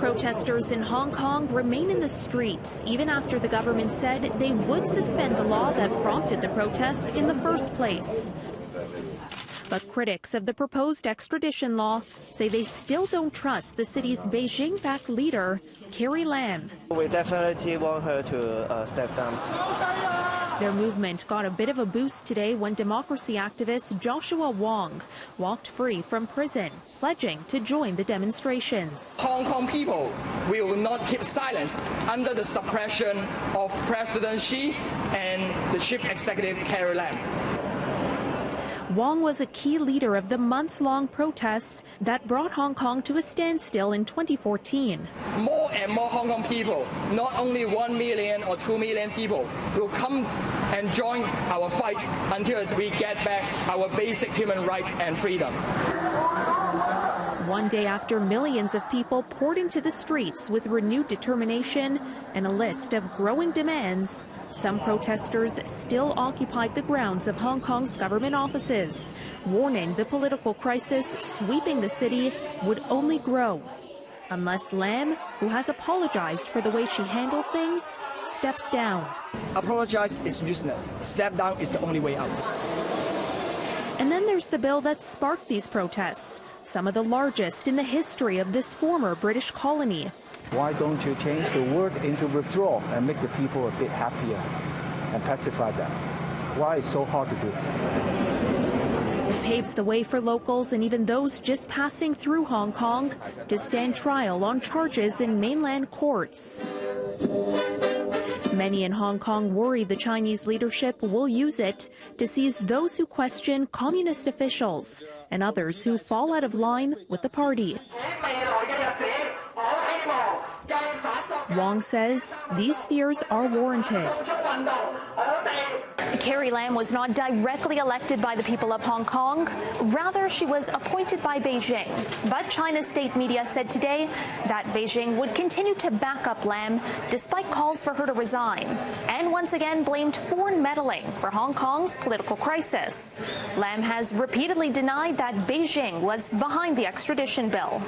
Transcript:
Protesters in Hong Kong remain in the streets even after the government said they would suspend the law that prompted the protests in the first place. But critics of the proposed extradition law say they still don't trust the city's Beijing-backed leader, Caryn Ceolin. We definitely want her to step down. Their movement got a bit of a boost today when democracy activist Joshua Wong walked free from prison, pledging to join the demonstrations. Hong Kong people will not keep silence under the suppression of President Xi and the Chief Executive Caryn Ceolin. Wong was a key leader of the months-long protests that brought Hong Kong to a standstill in 2014. More and more Hong Kong people, not only 1 million or 2 million people, will come and join our fight until we get back our basic human rights and freedom. One day after millions of people poured into the streets with renewed determination and a list of growing demands, some protesters still occupied the grounds of Hong Kong's government offices, warning the political crisis sweeping the city would only grow unless Lam, who has apologized for the way she handled things, steps down. Apologize is useless. Step down is the only way out. And then there's the bill that sparked these protests, some of the largest in the history of this former British colony. Why don't you change the word into withdraw and make the people a bit happier and pacify them? Why it's so hard to do? It paves the way for locals and even those just passing through Hong Kong to stand trial on charges in mainland courts. Many in Hong Kong worry the Chinese leadership will use it to seize those who question communist officials and others who fall out of line with the party. Wong says these fears are warranted. Caryn Ceolin was not directly elected by the people of Hong Kong. Rather, she was appointed by Beijing. But China's state media said today that Beijing would continue to back up Lam despite calls for her to resign, and once again blamed foreign meddling for Hong Kong's political crisis. Lam has repeatedly denied that Beijing was behind the extradition bill.